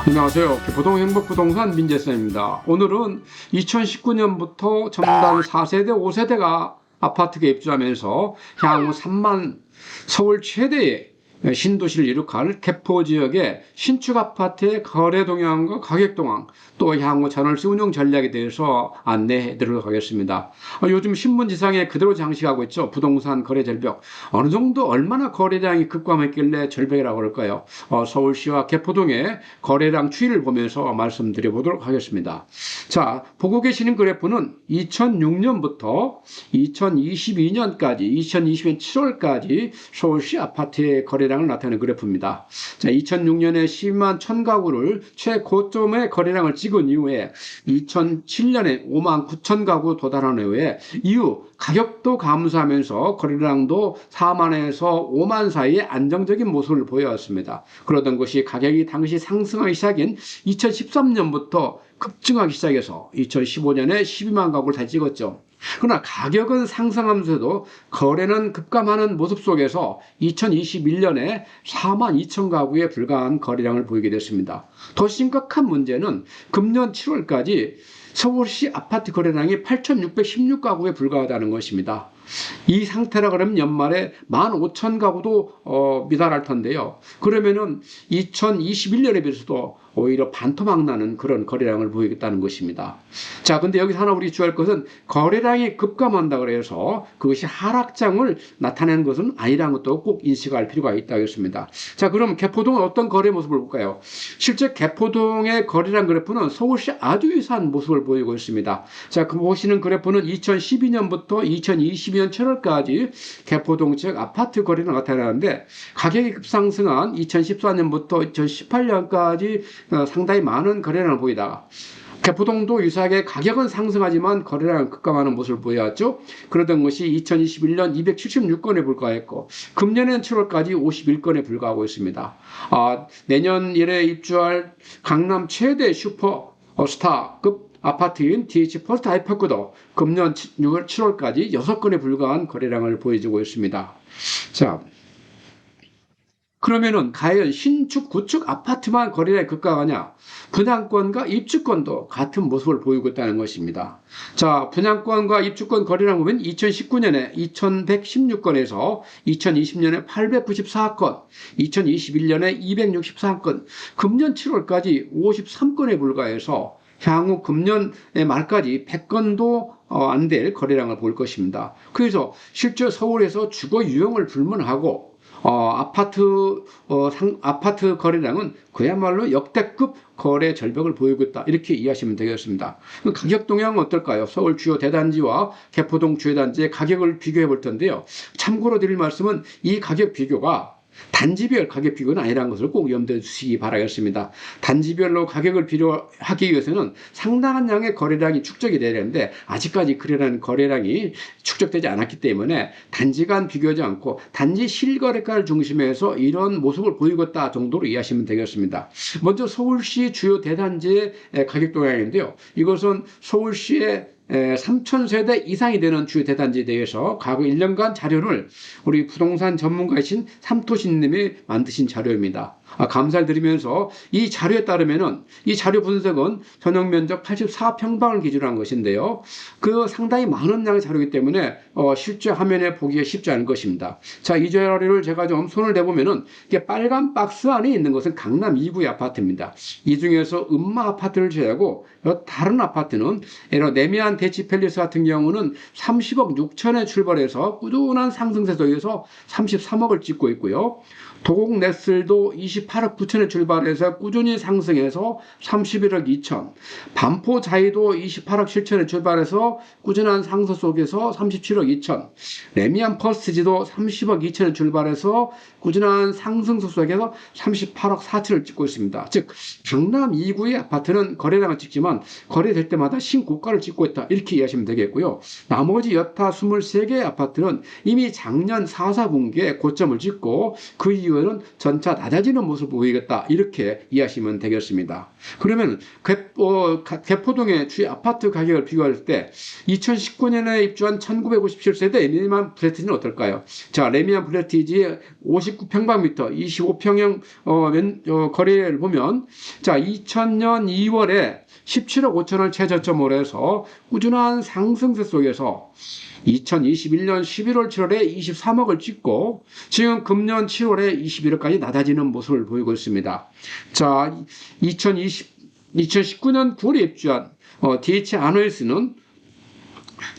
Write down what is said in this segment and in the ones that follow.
안녕하세요. 보통 행복부동산 민재선입니다. 오늘은 2019년부터 전남 4세대, 5세대가 아파트에 입주하면서 향후 3만 서울 최대의 신도시를 이룩할 개포 지역의 신축 아파트의 거래 동향과 가격 동향, 또 향후 전월세 운영 전략에 대해서 안내해 드리도록 하겠습니다. 요즘 신문지상에 그대로 장식하고 있죠. 부동산 거래 절벽. 어느 정도 얼마나 거래량이 급감했길래 절벽이라고 그럴까요? 서울시와 개포동의 거래량 추이를 보면서 말씀드려 보도록 하겠습니다. 자, 보고 계시는 그래프는 2006년부터 2022년까지, 2020년 7월까지 서울시 아파트의 거래량을 나타내는 그래프입니다. 자, 2006년에 12만 1000가구를 최고점의 거래량을 찍은 이후에 2007년에 5만 9천 가구 도달한 이후에 이후 가격도 감소하면서 거래량도 4만에서 5만 사이에 안정적인 모습을 보여왔습니다. 그러던 것이 가격이 당시 상승하기 시작인 2013년부터 급증하기 시작해서 2015년에 12만 가구를 다 찍었죠. 그러나 가격은 상승하면서도 거래는 급감하는 모습 속에서 2021년에 4만 2천 가구에 불과한 거래량을 보이게 됐습니다. 더 심각한 문제는 금년 7월까지 서울시 아파트 거래량이 8,616가구에 불과하다는 것입니다. 이 상태라 그러면 연말에 15,000가구도 미달할 텐데요. 그러면은 2021년에 비해서도 오히려 반토막 나는 그런 거래량을 보이겠다는 것입니다. 자, 근데 여기서 하나 우리 주의할 것은 거래량이 급감한다 그래서 그것이 하락장을 나타내는 것은 아니라는 것도 꼭 인식할 필요가 있다고 했습니다. 자, 그럼 개포동은 어떤 거래 모습을 볼까요? 실제 개포동의 거래량 그래프는 서울시 아주 유사한 모습을 보이고 있습니다. 자, 그 보시는 그래프는 2012년부터 2022년 7월까지 개포동 지역 아파트 거래가 나타나는데 가격이 급상승한 2014년부터 2018년까지 상당히 많은 거래량을 보이다가 개포동도 유사하게 가격은 상승하지만 거래량은 급감하는 모습을 보여왔죠. 그러던 것이 2021년 276건에 불과했고 금년엔 7월까지 51건에 불과하고 있습니다. 내년 1회 입주할 강남 최대 슈퍼스타급 아파트인 DH 퍼스트 하이파크도 금년 6월 7월까지 6건에 불과한 거래량을 보여주고 있습니다. 자, 그러면은 과연 신축, 구축 아파트만 거래량이 급감하냐? 분양권과 입주권도 같은 모습을 보이고 있다는 것입니다. 자, 분양권과 입주권 거래량 보면 2019년에 2116건에서 2020년에 894건, 2021년에 263건, 금년 7월까지 53건에 불과해서 향후 금년의 말까지 100건도 안 될 거래량을 볼 것입니다. 그래서 실제 서울에서 주거 유형을 불문하고 아파트 거래량은 그야말로 역대급 거래 절벽을 보이고 있다. 이렇게 이해하시면 되겠습니다. 가격 동향은 어떨까요? 서울 주요 대단지와 개포동 주요 단지의 가격을 비교해 볼 텐데요. 참고로 드릴 말씀은 이 가격 비교가 단지별 가격 비교는 아니라는 것을 꼭 염두에 두시기 바라겠습니다. 단지별로 가격을 비교하기 위해서는 상당한 양의 거래량이 축적이 돼야 되는데 아직까지 그러한 거래량이 축적되지 않았기 때문에 단지 간 비교하지 않고 단지 실거래가를 중심해서 이런 모습을 보이고 있다 정도로 이해하시면 되겠습니다. 먼저 서울시 주요 대단지의 가격 동향인데요. 이것은 서울시의 3,000세대 이상이 되는 주요 대단지에 대해서 과거 1년간 자료를 우리 부동산 전문가이신 삼토신님이 만드신 자료입니다. 감사를 드리면서 이 자료에 따르면은 이 자료 분석은 전용 면적 84평방을 기준으로 한 것인데요. 그 상당히 많은 양의 자료이기 때문에 실제 화면에 보기가 쉽지 않은 것입니다. 자, 이 자료를 제가 좀 손을 대보면은 이게 빨간 박스 안에 있는 것은 강남 2구의 아파트입니다. 이 중에서 음마 아파트를 제외하고 다른 아파트는 레미안 대치팰리스 같은 경우는 30억 6천에 출발해서 꾸준한 상승세 속에서 33억을 찍고 있고요. 도곡 넷슬도 28억 9천에 출발해서 꾸준히 상승해서 31억 2천, 반포 자이도 28억 7천에 출발해서 꾸준한 상승 속에서 37억 2천, 레미안 퍼스트지도 30억 2천에 출발해서 꾸준한 상승 속에서 38억 4천을 찍고 있습니다. 즉 강남 2구의 아파트는 거래량을 찍지만 거래될 때마다 신고가를 찍고 있다. 이렇게 이해하시면 되겠고요. 나머지 여타 23개의 아파트는 이미 작년 4, 4분기에 고점을 찍고 그 이후에는 전차 낮아지는 모습을 보이겠다. 이렇게 이해하시면 되겠습니다. 그러면 개포동의 주요 아파트 가격을 비교할 때 2019년에 입주한 1957세대 레미안 플래티지는 어떨까요? 자, 레미안 플래티지 59평방미터 25평형 거래를 보면 자, 2000년 2월에 17억 5천을 최저점으로 해서 꾸준한 상승세 속에서 2021년 11월 7월에 23억을 찍고 지금 금년 7월에 21억까지 낮아지는 모습을 보이고 있습니다. 자, 2019년 9월에 입주한 DH 아노일스는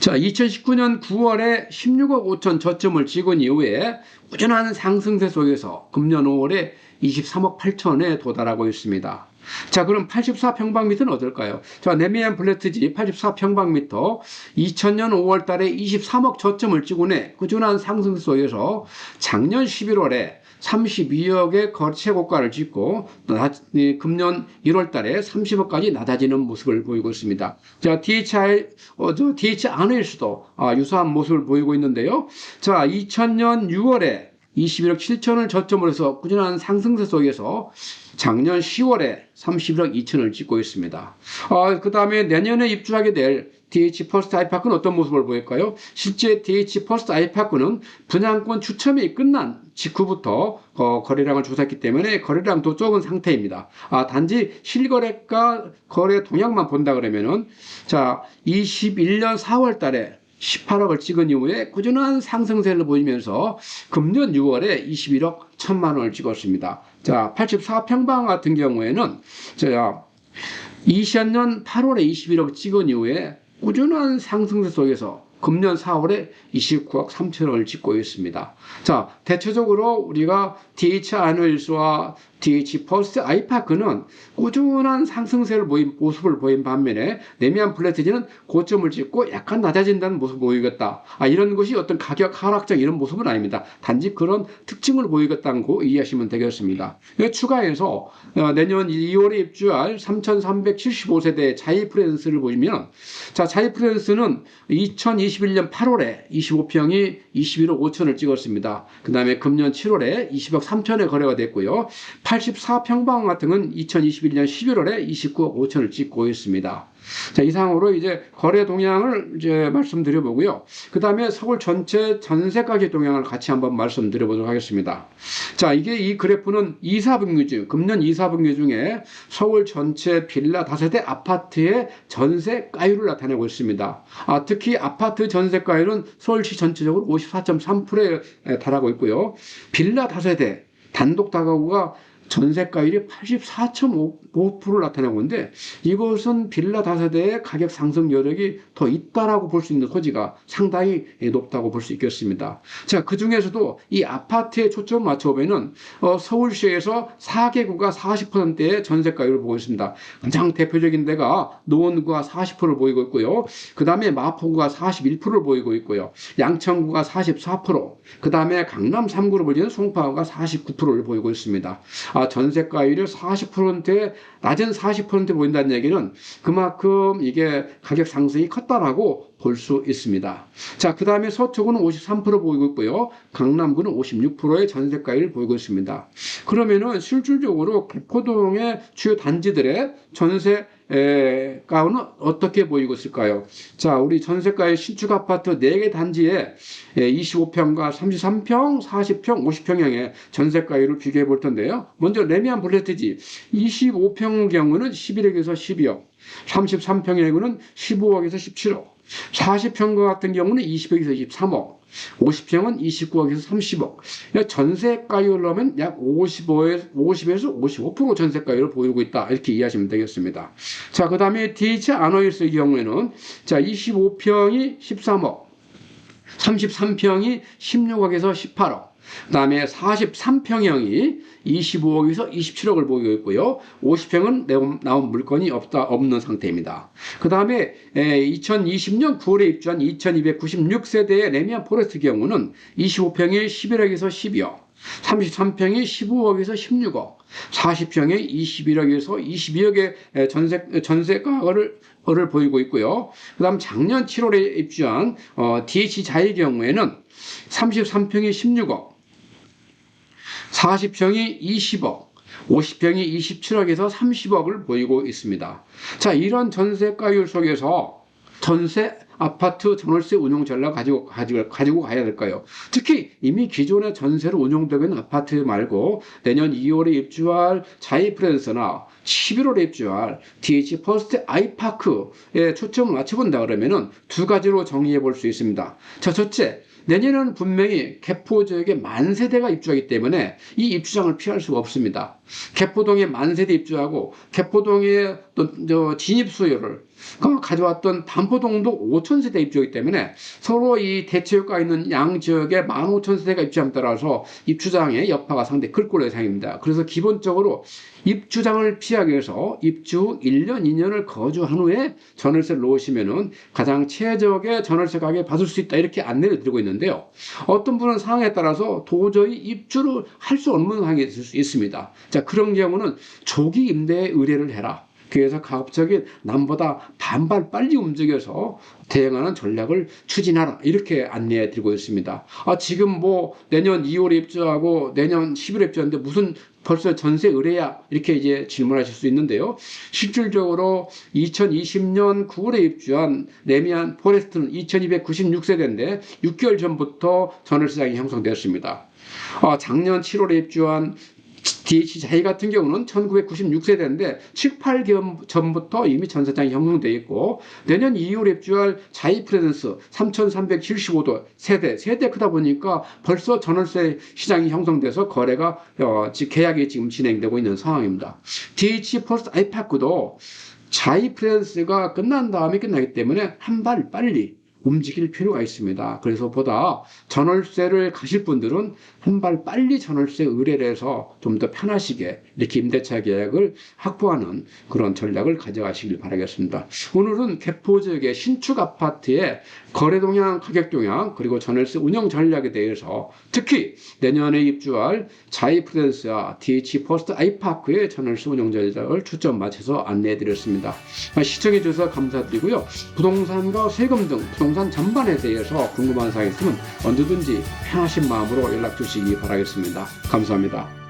자, 2019년 9월에 16억 5천 저점을 찍은 이후에 꾸준한 상승세 속에서 금년 5월에 23억 8천에 도달하고 있습니다. 자, 그럼 84평방미터는 어떨까요? 자, 레미안 플래티지 84평방미터 2000년 5월 달에 23억 저점을 찍으네 꾸준한 상승 속에서 작년 11월에 32억의 최고가를 찍고 금년 1월 달에 30억까지 낮아지는 모습을 보이고 있습니다. 자, DH 아노일스도 유사한 모습을 보이고 있는데요. 자, 2000년 6월에 21억 7천을 저점으로 해서 꾸준한 상승세 속에서 작년 10월에 31억 2천을 찍고 있습니다. 그 다음에 내년에 입주하게 될 DH 퍼스트 아이파크는 어떤 모습을 보일까요? 실제 DH 퍼스트 아이파크는 분양권 추첨이 끝난 직후부터 거래량을 조사했기 때문에 거래량도 적은 상태입니다. 단지 실거래가 거래 동향만 본다 그러면은 자, 21년 4월 달에 18억을 찍은 이후에 꾸준한 상승세를 보이면서 금년 6월에 21억 1천만 원을 찍었습니다. 자, 84평방 같은 경우에는 2000년 8월에 21억 찍은 이후에 꾸준한 상승세 속에서 금년 4월에 29억 3천원을 찍고 있습니다. 자, 대체적으로 우리가 DH 아노일스와 DH 퍼스트 아이파크는 꾸준한 상승세를 모습을 보인 반면에 레미안 플래티지는 고점을 찍고 약간 낮아진다는 모습을 보이겠다. 이런 것이 어떤 가격 하락적 이런 모습은 아닙니다. 단지 그런 특징을 보이겠다는 거 이해하시면 되겠습니다. 추가해서 내년 2월에 입주할 3375세대 자이프랜스를 보시면 자, 자이프랜스는 2021년 8월에 25평이 21억 5천을 찍었습니다. 그 다음에 금년 7월에 20억 3천에 거래가 됐고요. 84평방 같은 건 2021년 11월에 29억 5천을 찍고 있습니다. 자, 이상으로 이제 거래 동향을 이제 말씀드려 보고요. 그 다음에 서울 전체 전세 가격 동향을 같이 한번 말씀드려 보도록 하겠습니다. 자, 이 그래프는 2사분기 중, 금년 2사분기 중에 서울 전체 빌라 다세대 아파트의 전세가율을 나타내고 있습니다. 특히 아파트 전세가율은 서울시 전체적으로 54.3%에 달하고 있고요. 빌라 다세대 단독 다가구가 전세가율이 84.5%를 나타내고 있는데 이것은 빌라 다세대의 가격 상승 여력이 더 있다라고 볼 수 있는 소지가 상당히 높다고 볼 수 있겠습니다. 자, 그 중에서도 이 아파트에 초점을 맞춰보면 서울시에서 4개구가 40%의 전세가율을 보고 있습니다. 가장 대표적인 데가 노원구가 40%를 보이고 있고요. 그 다음에 마포구가 41%를 보이고 있고요. 양천구가 44%, 그 다음에 강남 3구를 보이는 송파구가 49%를 보이고 있습니다. 전세가율이 40%에 낮은 40% 보인다는 얘기는 그만큼 이게 가격 상승이 컸다라고 볼 수 있습니다. 자, 그 다음에 서초구는 53% 보이고 있고요. 강남구는 56%의 전세가율을 보이고 있습니다. 그러면은 실질적으로 개포동의 주요 단지들의 전세 가는 어떻게 보이고 있을까요? 자, 우리 전세가의 신축 아파트 4개 단지에 25평과 33평, 40평, 50평형의 전세가율을 비교해 볼 텐데요. 먼저 레미안 플래티지 25평의 경우는 11억에서 12억, 33평의 경우는 15억에서 17억, 40평 같은 경우는 20억에서 23억, 50평은 29억에서 30억. 전세가율로 하면 약 50에서 55% 전세가율을 보이고 있다. 이렇게 이해하시면 되겠습니다. 자, 그 다음에 DH 아노일스의 경우에는 자, 25평이 13억, 33평이 16억에서 18억, 그 다음에 43평형이 25억에서 27억을 보이고 있고요. 50평은 나온 물건이 없는 상태입니다. 그 다음에 2020년 9월에 입주한 2296세대의 레미안 포레스트 경우는 25평이 11억에서 12억, 33평이 15억에서 16억, 40평이 21억에서 22억의 전세가를 보이고 있고요. 그 다음 작년 7월에 입주한 DH 자의 경우에는 33평이 16억, 40평이 20억, 50평이 27억에서 30억을 보이고 있습니다. 자, 이런 전세가율 속에서 전세 아파트 전월세 운용 전략 가지고 가야 될까요? 특히 이미 기존의 전세로 운용되고 있는 아파트 말고 내년 2월에 입주할 자이프랜스나 11월에 입주할 DH 퍼스트 아이파크에 초점을 맞춰본다 그러면은 두 가지로 정리해 볼 수 있습니다. 자, 첫째, 내년에는 분명히 개포 지역에 만세대가 입주하기 때문에 이 입주장을 피할 수가 없습니다. 개포동에 만세대 입주하고 개포동의 또 진입 수요를 가져왔던 반포동도 5,000세대 입주하기 때문에 서로 이 대체효과 있는 양 지역에 15,000세대가 입주함에 따라서 입주장의 여파가 상당히 클 걸로 예상입니다. 그래서 기본적으로 입주장을 피하기 위해서 입주 후 1년, 2년을 거주한 후에 전월세를 놓으시면은 가장 최적의 전월세 가격을 받을 수 있다, 이렇게 안내를 드리고 있는데요. 어떤 분은 상황에 따라서 도저히 입주를 할 수 없는 상황이 있을 수 있습니다. 자, 그런 경우는 조기 임대에 의뢰를 해라. 그래서 가급적인 남보다 반발 빨리 움직여서 대응하는 전략을 추진하라, 이렇게 안내해 드리고 있습니다. 지금 뭐 내년 2월에 입주하고 내년 11월에 입주하는데 무슨 벌써 전세 의뢰야, 이렇게 이제 질문하실 수 있는데요. 실질적으로 2020년 9월에 입주한 레미안 포레스트는 2296세대인데 6개월 전부터 전월세장이 형성되었습니다. 작년 7월에 입주한 DH 자이 같은 경우는 1996세대인데 7, 8개월 전부터 이미 전세장이 형성되어 있고, 내년 2월에 입주할 자이 프레젠스 3375도 세대 크다 보니까 벌써 전월세 시장이 형성돼서 거래가 계약이 지금 진행되고 있는 상황입니다. DH 퍼스트 아이파크도 자이 프레젠스가 끝난 다음에 끝나기 때문에 한 발 빨리 움직일 필요가 있습니다. 그래서 보다 전월세를 가실 분들은 한 발 빨리 전월세 의뢰를 해서 좀 더 편하시게 이렇게 임대차 계약을 확보하는 그런 전략을 가져가시길 바라겠습니다. 오늘은 개포 지역의 신축 아파트의 거래 동향, 가격 동향, 그리고 전월세 운영 전략에 대해서 특히 내년에 입주할 자이프랜스와 DH 퍼스트 아이파크의 전월세 운영 전략을 초점 맞춰서 안내해 드렸습니다. 시청해 주셔서 감사드리고요. 부동산과 세금 등 부동산 전반에 대해서 궁금한 사항이 있으면 언제든지 편하신 마음으로 연락 주시기 바라겠습니다. 감사합니다.